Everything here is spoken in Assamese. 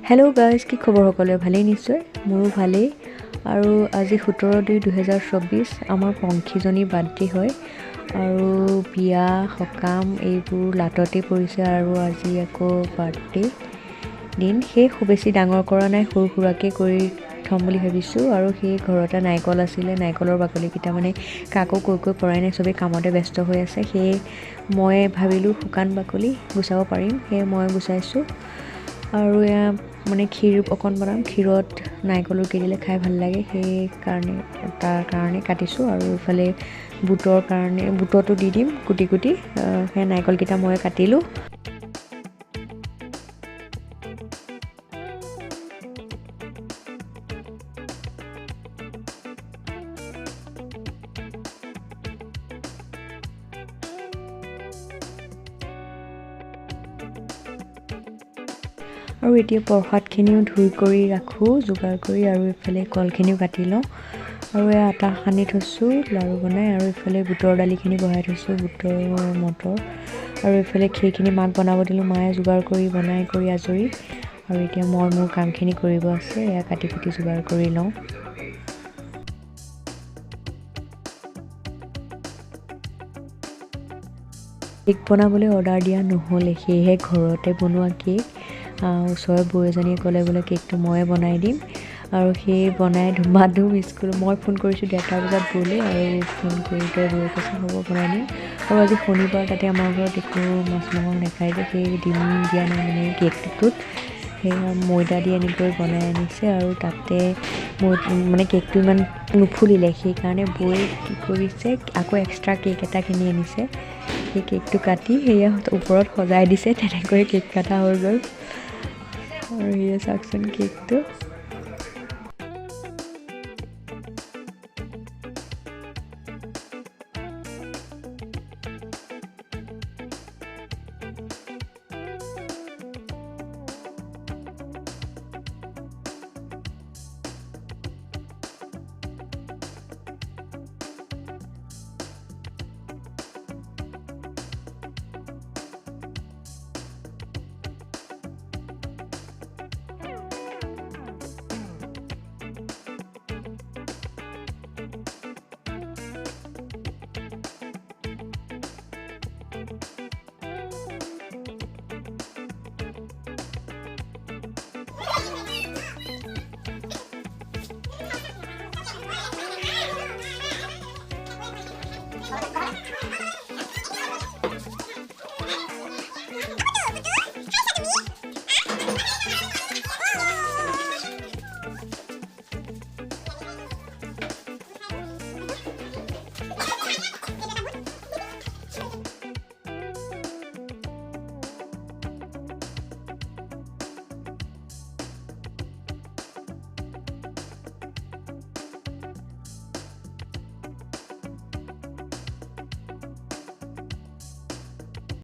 হেল্ল' গাইজ, কি খবৰ? সকলোৰে ভালেই নিশ্চয়। মোৰো ভালেই। আৰু আজি 17/2/2024 আমাৰ পংখীজনীৰ বাৰ্থডে হয় আৰু বিয়া সকাম এইবোৰ লাটতে পৰিছে আৰু আজি আকৌ বাৰ্থডে দিন। খুব বেছি ডাঙৰ কৰা নাই, সৰু সুৰাকৈ কৰি থ'ম বুলি ভাবিছোঁ। আৰু সেই ঘৰতে নাৰিকল আছিলে, নাৰিকলৰ বাকলিকেইটা মানে কাকো কৈ পৰাই নাই, চবেই কামতে ব্যস্ত হৈ আছে। মই ভাবিলোঁ শুকান বাকলি গুচাব পাৰিম, মই গুচাইছোঁ। আৰু এয়া মানে ক্ষীৰ অকণ বনাম, ক্ষীৰত নাৰিকলো দিলে খাই ভাল লাগে, তাৰ কাৰণে কাটিছোঁ। আৰু ইফালে বুটতো দি দিম কুটি সেই নাৰিকলকেইটা মই কাটিলোঁ। আৰু এতিয়া প্ৰসাদখিনিও ধুই কৰি ৰাখোঁ যোগাৰ কৰি, আৰু এইফালে কলখিনিও কাটি লওঁ। আৰু আটা সানি থৈছোঁ লাড়ু বনাই, আৰু এইফালে বুটৰ দালিখিনি বহাই থৈছোঁ, বুটৰ মটৰ। আৰু এইফালে ক্ষীৰখিনি মাক বনাব দিলোঁ, মায়ে যোগাৰ কৰি বনাই কৰি আজৰি। আৰু এতিয়া মই মোৰ কামখিনি কৰিব আছে, কাটি কুটি যোগাৰ কৰি লওঁ। কেক বনাবলৈ অৰ্ডাৰ দিয়া নহ'লে, সেয়েহে ঘৰতে বনোৱা কেক। ওচৰৰ বৌ এজনীয়ে ক'লে বোলে কেকটো ময়ে বনাই দিম, আৰু বনাই ধুমাধুম স্কুল। মই ফোন কৰিছোঁ 1:30 বজাত বৌলৈ, আৰু ফোন কৰোঁতে বৌয়ে কৈছে হ'ব বনাই দিম। আৰু আজি শনিবাৰ, তাতে আমাৰ ঘৰত একো মাছ মাংস নাখায় যে, ডিম দিয়া নাই মানে কেকটোত। ময়দা দি এনেকৈ বনাই আনিছে, আৰু তাতে মানে কেকটো ইমান নুফুলিলে, সেইকাৰণে বৌয়ে কি কৰিছে, আকৌ এক্সট্ৰা কেক এটা কিনি আনিছে। সেই কেকটো কাটি ওপৰত সজাই দিছে, তেনেকৈ কেক কটা হৈ গ'ল। আৰু চাওকচোন কেকটো।